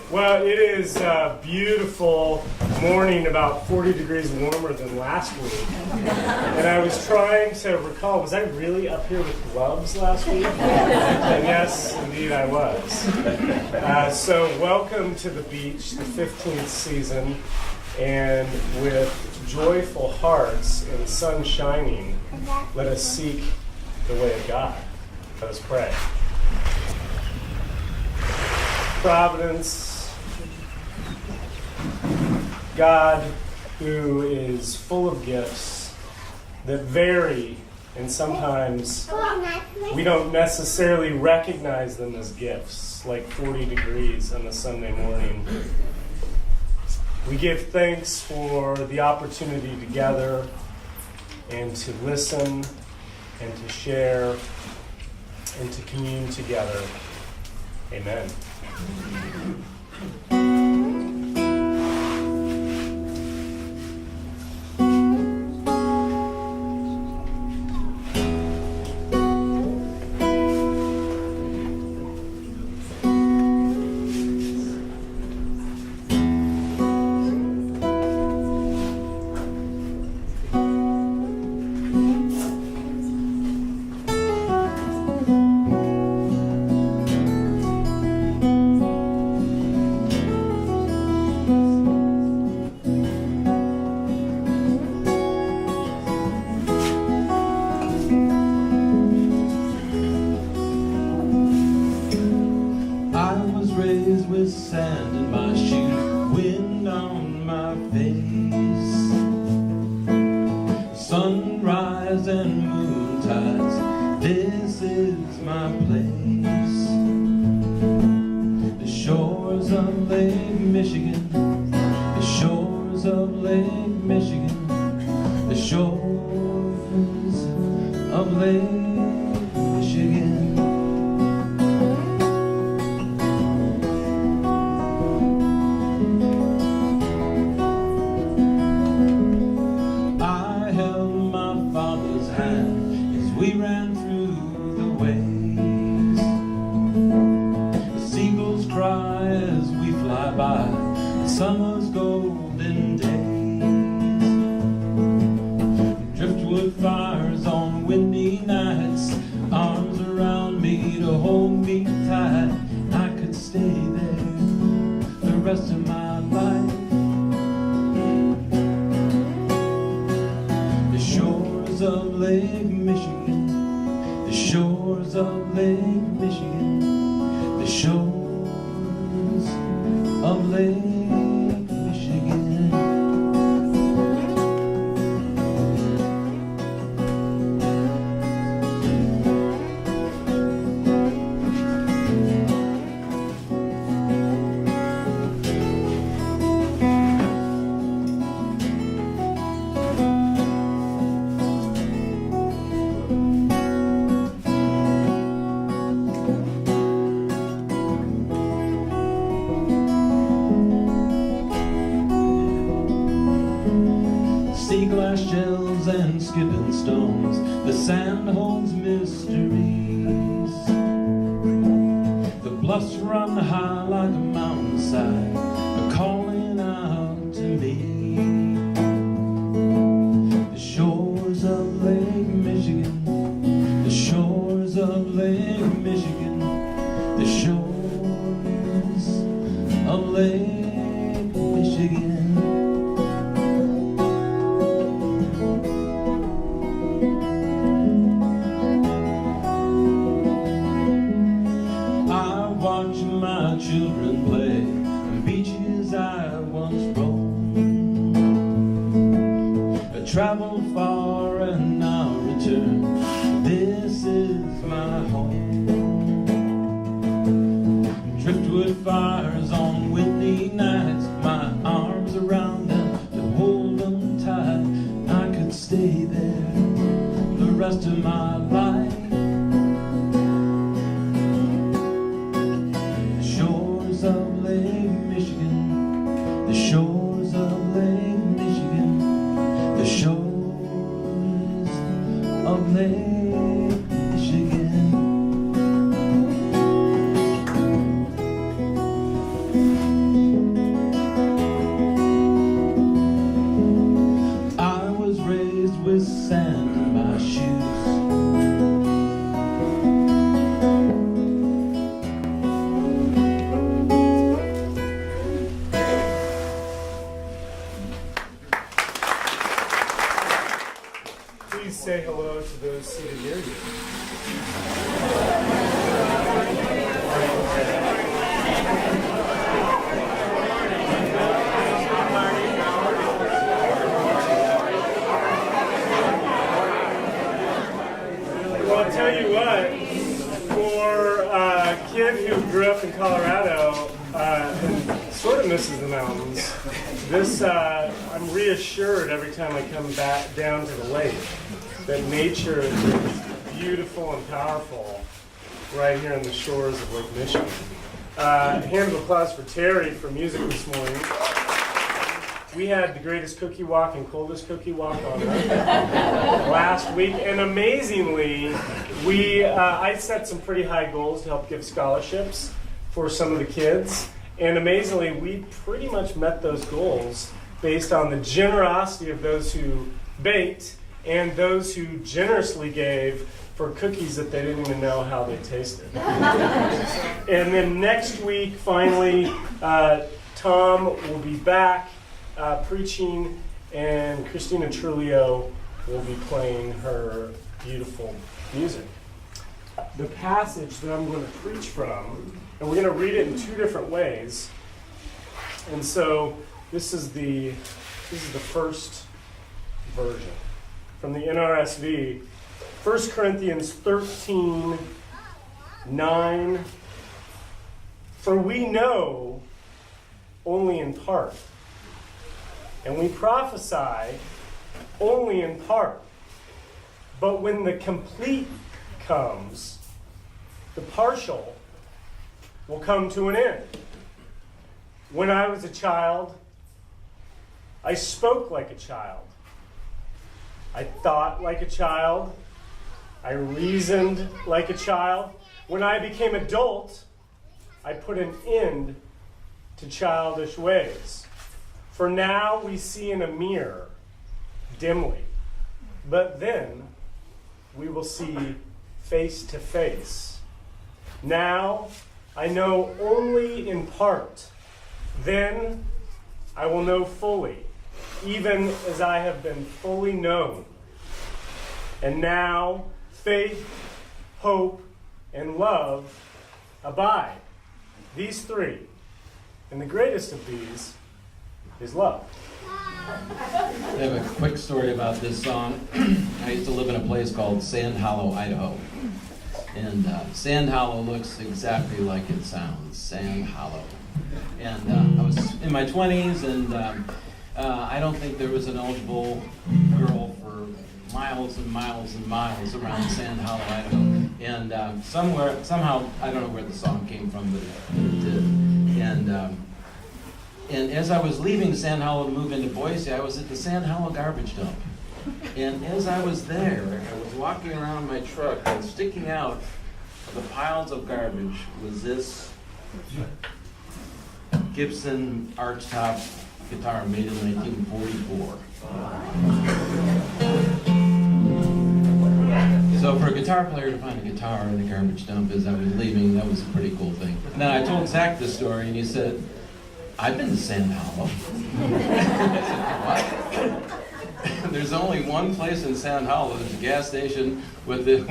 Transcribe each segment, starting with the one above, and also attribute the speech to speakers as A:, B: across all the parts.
A: Well, it is a beautiful morning, about 40 degrees warmer than last week. And I was trying to recall, was I really up here with gloves last week? And yes, indeed I was. So welcome to the beach, the 15th season. And with joyful hearts and sun shining, let us seek the way of God. Let us pray. Providence, God, who is full of gifts that vary, and sometimes we don't necessarily recognize them as gifts, like 40 degrees on a Sunday morning. We give thanks for the opportunity to gather and to listen and to share and to commune together. Amen.
B: With sand in my shoes, wind on my face, sunrise and moontides, this is my place. The shores of Lake Michigan, the shores of Lake Michigan, the shores of Lake Michigan. We ran through the waves. The seagulls cry as we fly by summer's golden days. Driftwood fires on windy nights, arms around me to hold me tight. I could stay there the rest of my life. The shores of Lake Michigan, the shores of Lake Michigan, the shores of Lake Michigan. Sea glass shells and skipping stones, the sand holds mysteries. The bluffs run high like a mountainside, calling out to me. The shores of Lake Michigan, the shores of Lake Michigan, the shores of Lake Michigan. Watch my children play on beaches I once roamed. I travel far and now return. This is my home. Driftwood fires on windy nights, my arms around them to hold them tight. I could stay there the rest of my life. Of Lake Michigan, the shores of Lake Michigan, the shores of Lake Michigan.
A: seated near you. Well, I'll tell you what, for a kid who grew up in Colorado and sort of misses the mountains, this, I'm reassured every time I come back down to the lake that nature is beautiful and powerful right here on the shores of Lake Michigan. Hand of applause for Terry for music this morning. We had the greatest cookie walk and coldest cookie walk on earth last week, and amazingly, I set some pretty high goals to help give scholarships for some of the kids, and amazingly, we pretty much met those goals based on the generosity of those who baked and those who generously gave for cookies that they didn't even know how they tasted. And then next week, finally, Tom will be back preaching, and Christina Trulio will be playing her beautiful music. The passage that I'm going to preach from, and we're going to read it in two different ways. And so this is the first version from the NRSV, 1 Corinthians 13:9. For we know only in part, and we prophesy only in part. But when the complete comes, the partial will come to an end. When I was a child, I spoke like a child. I thought like a child. I reasoned like a child. When I became adult, I put an end to childish ways. For now we see in a mirror, dimly, but then we will see face to face. Now I know only in part. Then I will know fully, even as I have been fully known. And now faith, hope, and love abide. These three. And the greatest of these is love.
B: I have a quick story about this song. I used to live in a place called Sand Hollow, Idaho. And Sand Hollow looks exactly like it sounds, Sand Hollow. And I was in my 20s, and I don't think there was an eligible girl for miles and miles and miles around Sand Hollow, Idaho. And somehow, I don't know where the song came from, but it did. And as I was leaving Sand Hollow to move into Boise, I was at the Sand Hollow garbage dump. And as I was there, I was walking around my truck, and sticking out of the piles of garbage was this Gibson archtop guitar made in 1944. So for a guitar player to find a guitar in a garbage dump as I was leaving, that was a pretty cool thing. And then I told Zach this story, and he said, "I've been to Sand Hollow." I said, "What?" There's only one place in Sand Hollow. There's a gas station with a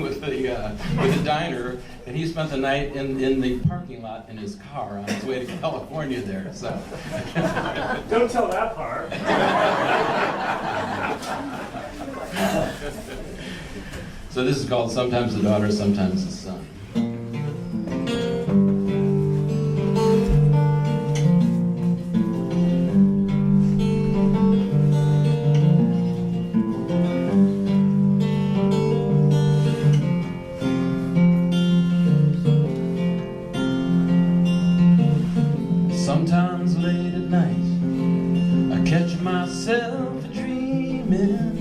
B: diner, and he spent the night in the parking lot in his car on his way to California there. So
A: Don't tell that part.
B: So this is called Sometimes the Daughter, Sometimes the Son. Sometimes late at night, I catch myself dreaming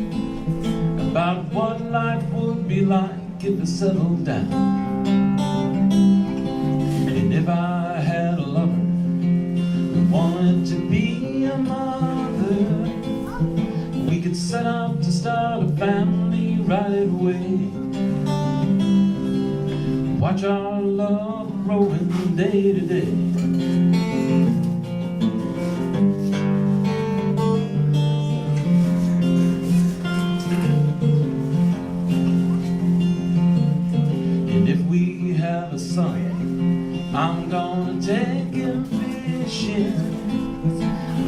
B: about what life would be like if I settled down. And if I had a lover who wanted to be a mother, we could set out to start a family right away. Watch our love growing day to day.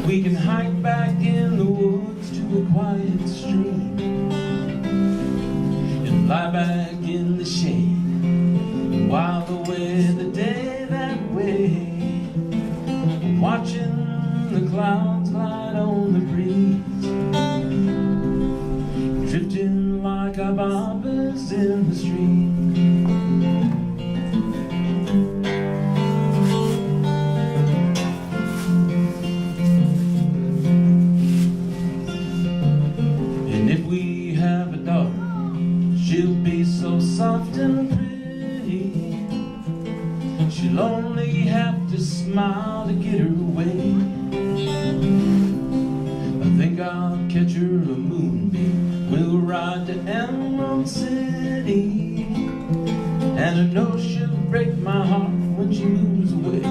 B: We can hike back in the woods to a quiet stream and lie back in the shade and while away the day that way. Watching the clouds glide on the breeze, drifting like our bobbers in the stream. And if we have a daughter, she'll be so soft and pretty. She'll only have to smile to get her way. I think I'll catch her a moonbeam. We'll ride to Emerald City, and I know she'll break my heart when she moves away.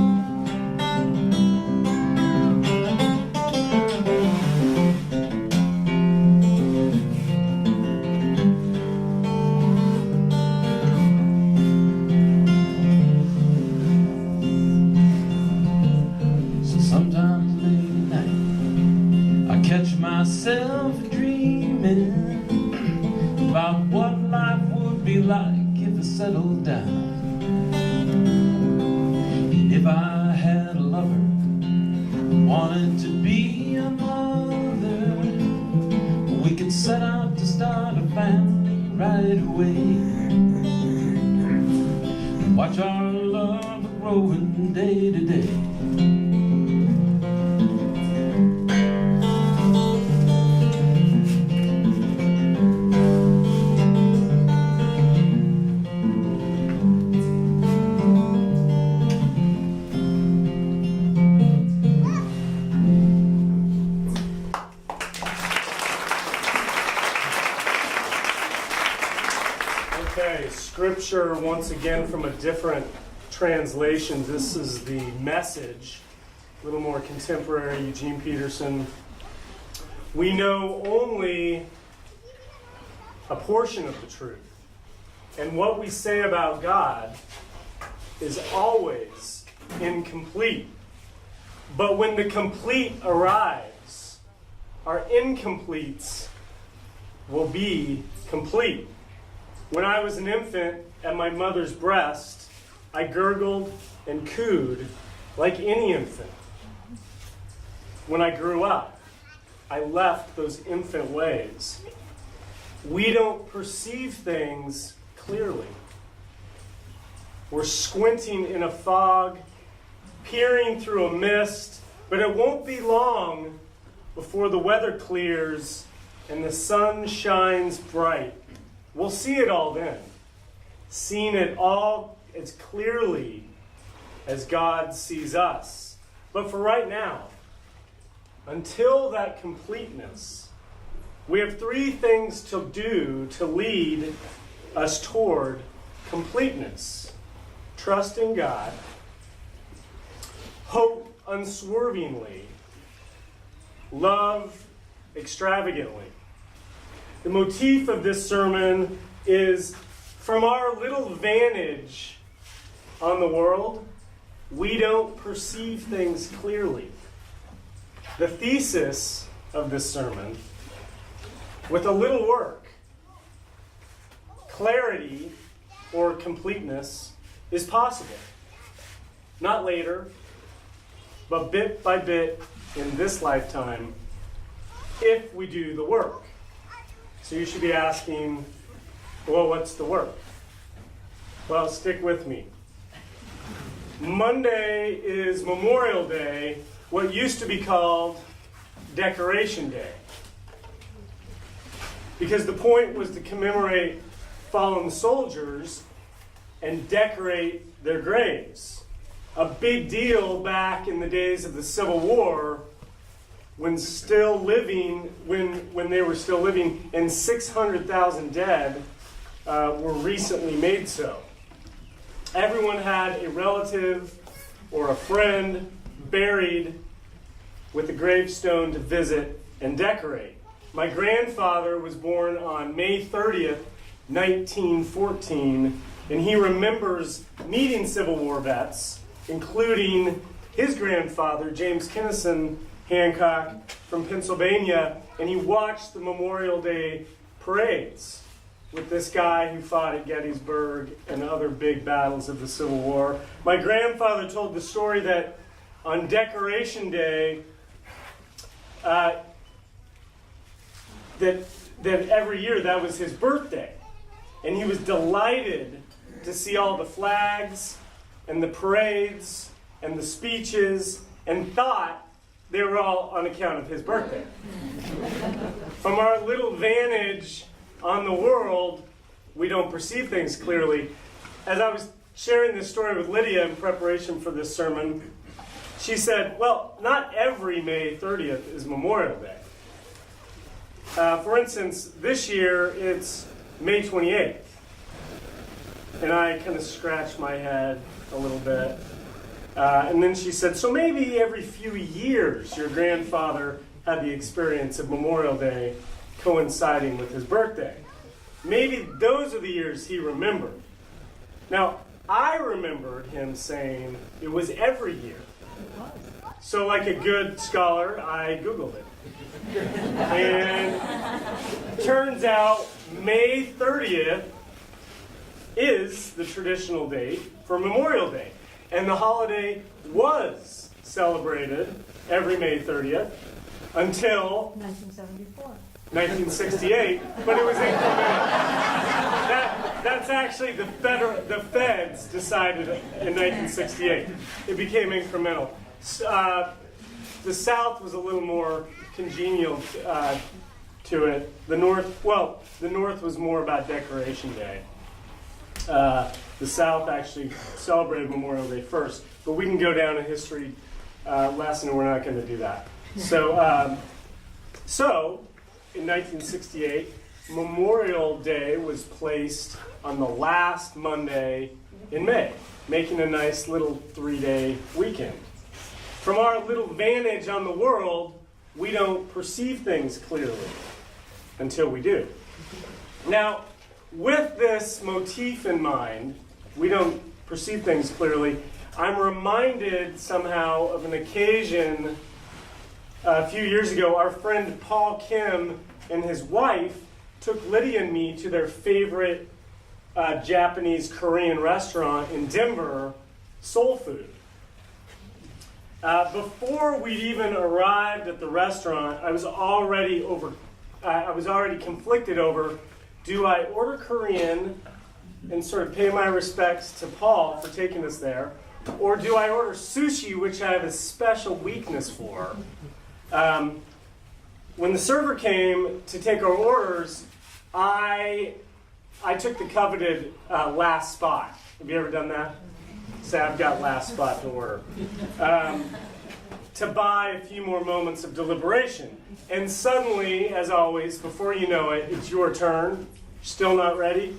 B: Myself dreaming about what life would be like if I settled down. And if I had a lover who wanted to be a mother, we could set out to start a family right away and watch our love growing day to day.
A: Okay, scripture once again from a different translation. This is the Message, a little more contemporary, Eugene Peterson. We know only a portion of the truth, and what we say about God is always incomplete. But when the complete arrives, our incompletes will be complete. When I was an infant at my mother's breast, I gurgled and cooed like any infant. When I grew up, I left those infant ways. We don't perceive things clearly. We're squinting in a fog, peering through a mist, but it won't be long before the weather clears and the sun shines bright. We'll see it all then, seeing it all as clearly as God sees us. But for right now, until that completeness, we have three things to do to lead us toward completeness. Trust in God, hope unswervingly, love extravagantly. The motif of this sermon is, from our little vantage on the world, we don't perceive things clearly. The thesis of this sermon, with a little work, clarity or completeness is possible. Not later, but bit by bit in this lifetime, if we do the work. So you should be asking, well, what's the work? Well, stick with me. Monday is Memorial Day, what used to be called Decoration Day. Because the point was to commemorate fallen soldiers and decorate their graves. A big deal back in the days of the Civil War, when they were still living, and 600,000 dead were recently made so. Everyone had a relative or a friend buried with a gravestone to visit and decorate. My grandfather was born on May 30th, 1914, and he remembers meeting Civil War vets, including his grandfather, James Kinnison Hancock from Pennsylvania, and he watched the Memorial Day parades with this guy who fought at Gettysburg and other big battles of the Civil War. My grandfather told the story that on Decoration Day, that every year that was his birthday. And he was delighted to see all the flags and the parades and the speeches and thought they were all on account of his birthday. From our little vantage on the world, we don't perceive things clearly. As I was sharing this story with Lydia in preparation for this sermon, she said, well, not every May 30th is Memorial Day. For instance, this year it's May 28th. And I kind of scratched my head a little bit. And then she said, so maybe every few years your grandfather had the experience of Memorial Day coinciding with his birthday. Maybe those are the years he remembered. Now, I remembered him saying it was every year. So like a good scholar, I Googled it. And turns out May 30th is the traditional date for Memorial Day. And the holiday was celebrated every May 30th until 1968, but it was incremental. That's actually the feds decided in 1968. It became incremental. The South was a little more congenial to it. The North was more about Decoration Day. The South actually celebrated Memorial Day first, but we can go down a history lesson, and we're not going to do that. So in 1968, Memorial Day was placed on the last Monday in May, making a nice little 3-day weekend. From our little vantage on the world, we don't perceive things clearly until we do. Now, with this motif in mind, we don't perceive things clearly. I'm reminded somehow of an occasion a few years ago. Our friend Paul Kim and his wife took Lydia and me to their favorite Japanese Korean restaurant in Denver, Soul Food. Before we'd even arrived at the restaurant, I was already conflicted over, do I order Korean and sort of pay my respects to Paul for taking us there, or do I order sushi, which I have a special weakness for? When the server came to take our orders, I took the coveted last spot. Have you ever done that? Say, I've got last spot to order. To buy a few more moments of deliberation. And suddenly, as always, before you know it, it's your turn. Still not ready?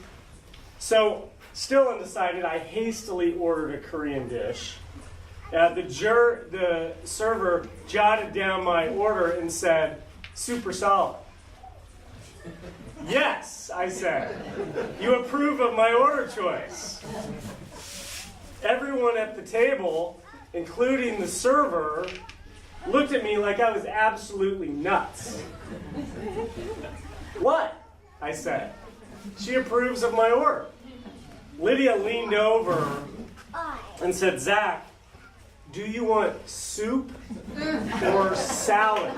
A: So, still undecided, I hastily ordered a Korean dish. The server jotted down my order and said, super solid. Yes, I said. You approve of my order choice. Everyone at the table, including the server, looked at me like I was absolutely nuts. What? I said. She approves of my order. Lydia leaned over and said, Zach, do you want soup or salad?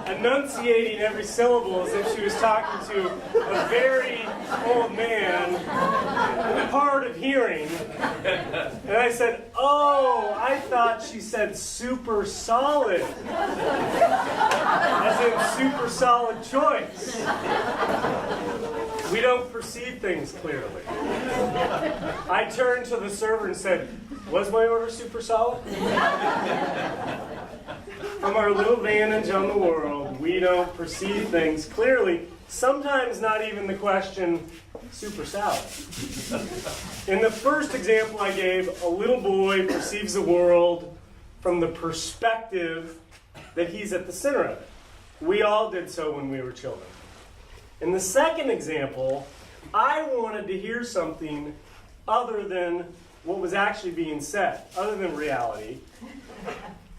A: Enunciating every syllable as if she was talking to a very old man, hard of hearing. And I said, oh, I thought she said super solid. As in super solid choice. We don't perceive things clearly. I turned to the server and said, was my order super solid? From our little vantage on the world, we don't perceive things clearly. Sometimes not even the question, super salad. In the first example I gave, a little boy perceives the world from the perspective that he's at the center of it. We all did so when we were children. In the second example, I wanted to hear something other than what was actually being said, other than reality.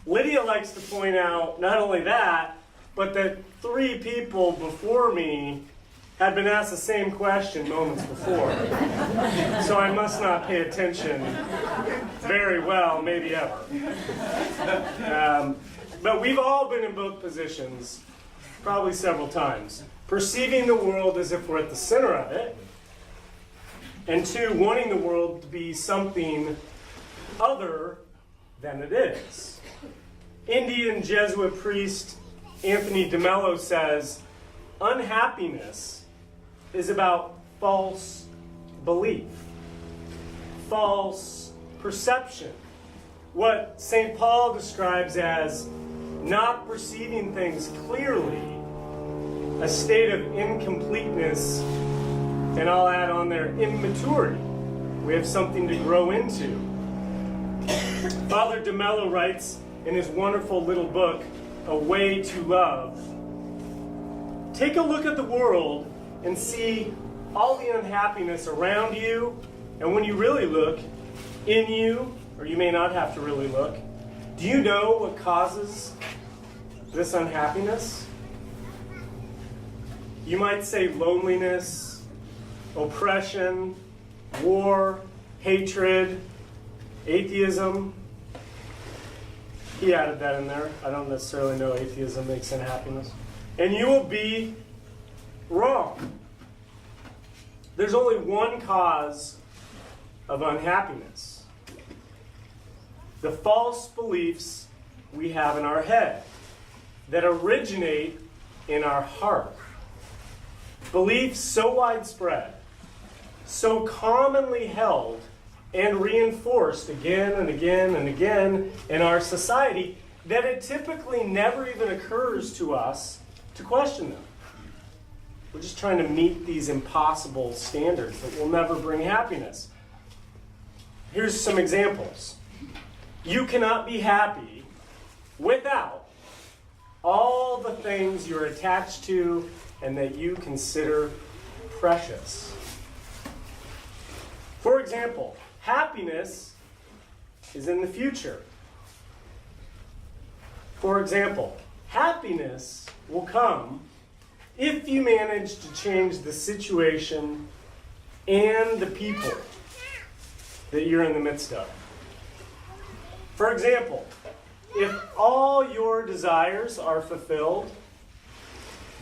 A: Lydia likes to point out not only that, but that 3 people before me had been asked the same question moments before. So I must not pay attention very well, maybe ever. But we've all been in both positions, probably several times. Perceiving the world as if we're at the center of it, and 2, wanting the world to be something other than it is. Indian Jesuit priest Anthony DeMello says, unhappiness is about false belief, false perception, what St. Paul describes as not perceiving things clearly, a state of incompleteness, and I'll add on there, immaturity. We have something to grow into. Father DeMello writes in his wonderful little book, A Way to Love, take a look at the world and see all the unhappiness around you, and when you really look in you, or you may not have to really look, do you know what causes this unhappiness? You might say loneliness, oppression, war, hatred, atheism. He added that in there. I don't necessarily know atheism makes unhappiness. And you will be wrong. There's only one cause of unhappiness: the false beliefs we have in our head that originate in our heart. Beliefs so widespread, so commonly held and reinforced again and again and again in our society that it typically never even occurs to us to question them. We're just trying to meet these impossible standards that will never bring happiness. Here's some examples. You cannot be happy without all the things you're attached to and that you consider precious. For example, happiness is in the future. For example, happiness will come if you manage to change the situation and the people that you're in the midst of. For example, if all your desires are fulfilled,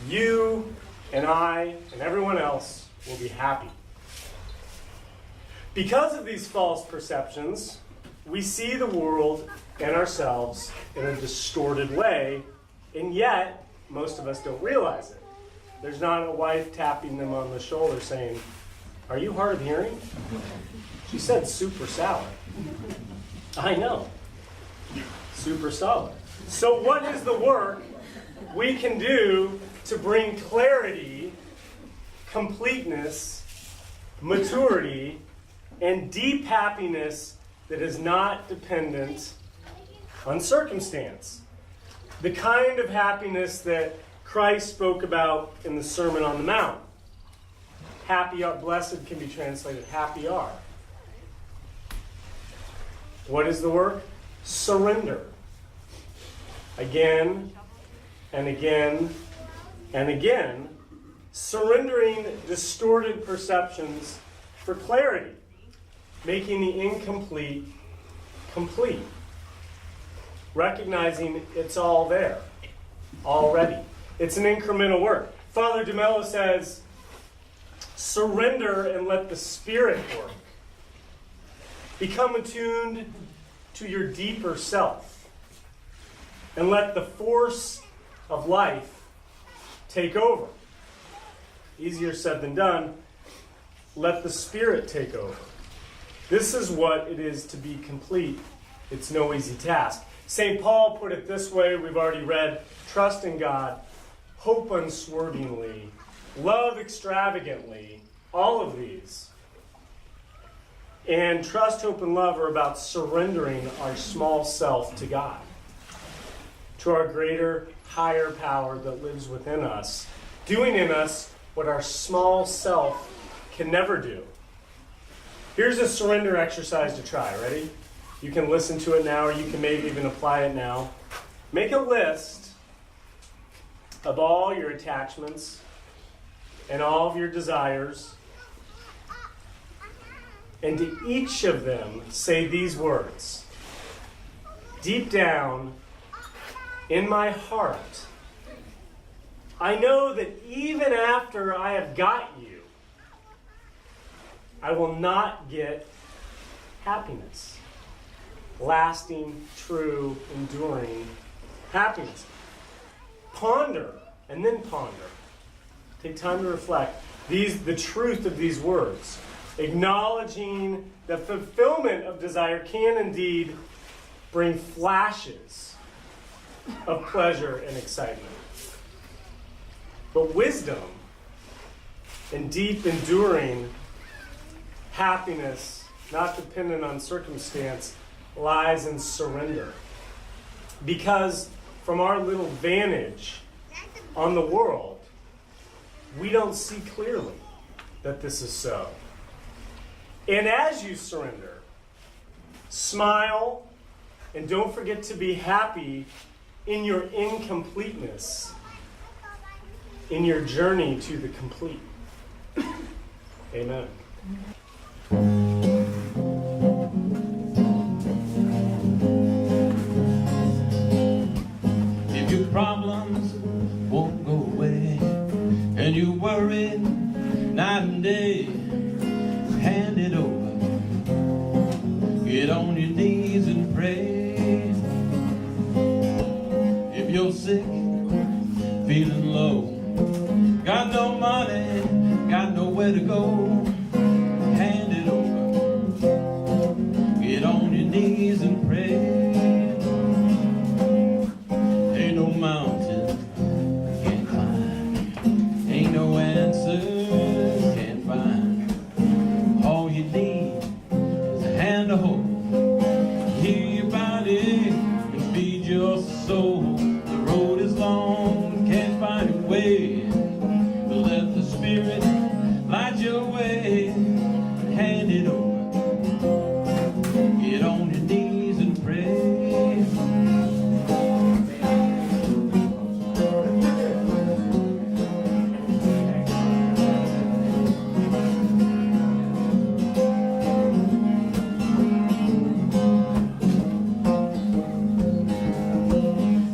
A: you and I and everyone else will be happy. Because of these false perceptions, we see the world and ourselves in a distorted way, and yet most of us don't realize it. There's not a wife tapping them on the shoulder saying, "Are you hard of hearing?" She said super salad. I know. Super solid. So what is the work we can do to bring clarity, completeness, maturity, and deep happiness that is not dependent on circumstance? The kind of happiness that Christ spoke about in the Sermon on the Mount. Happy are, blessed can be translated happy are. What is the work? Surrender. Again and again and again, surrendering distorted perceptions for clarity, making the incomplete complete, recognizing it's all there already. It's an incremental work. Father DeMello says, surrender and let the Spirit work. Become attuned to your deeper self and let the force of life take over. Easier said than done. Let the Spirit take over. This is what it is to be complete. It's no easy task. St. Paul put it this way, we've already read, trust in God, hope unswervingly, love extravagantly, all of these. And trust, hope, and love are about surrendering our small self to God, to our greater, higher power that lives within us, doing in us what our small self can never do. Here's a surrender exercise to try. Ready? You can listen to it now, or you can maybe even apply it now. Make a list of all your attachments and all of your desires. And to each of them, say these words. Deep down in my heart, I know that even after I have got you, I will not get happiness. Lasting, true, enduring happiness. Ponder, and then ponder. Take time to reflect. The truth of these words. Acknowledging the fulfillment of desire can indeed bring flashes of pleasure and excitement. But wisdom and deep, enduring happiness, not dependent on circumstance, lies in surrender. Because from our little vantage on the world, we don't see clearly that this is so. And as you surrender, smile and don't forget to be happy in your incompleteness, in your journey to the complete. Amen.
B: If your problems won't go away and you worry night and day, hand it over. Get on your knees and pray. If you're sick, feeling low, got no money, got nowhere to go, hand it over. Get on your knees and pray. Ain't no mountain can't climb, ain't no answer can't find. All you need is a hand to hold. Heal your body and feed your soul. The road is long, can't find a way. But let the Spirit light your way. Hand it over. Get on your knees and pray.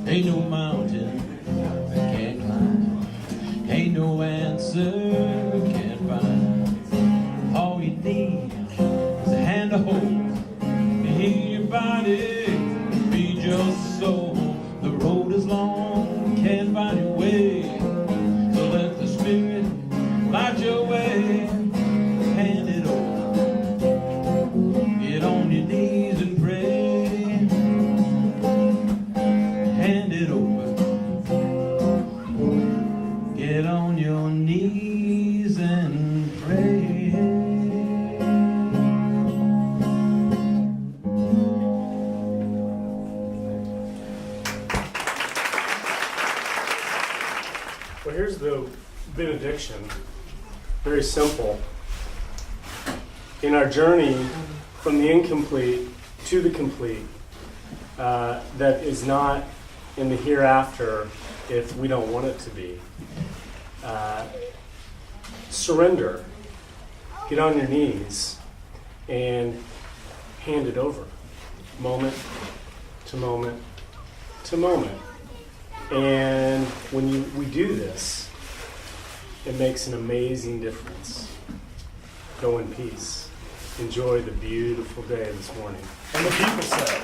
B: Ain't no mountain can't climb, ain't no answer can't find. All you need is a hand to hold. Heal your body, feed your soul. The road is long, can't find your way. So let the Spirit light your way. Hand it over. Get on your knees and pray. Hand it over. Get on your knees and pray.
A: Well, here's the benediction. Very simple. In our journey from the incomplete to the complete, that is not in the hereafter if we don't want it to be. Surrender. Get on your knees and hand it over. Moment to moment to moment. And when we do this, it makes an amazing difference. Go in peace. Enjoy the beautiful day this morning. And the people say,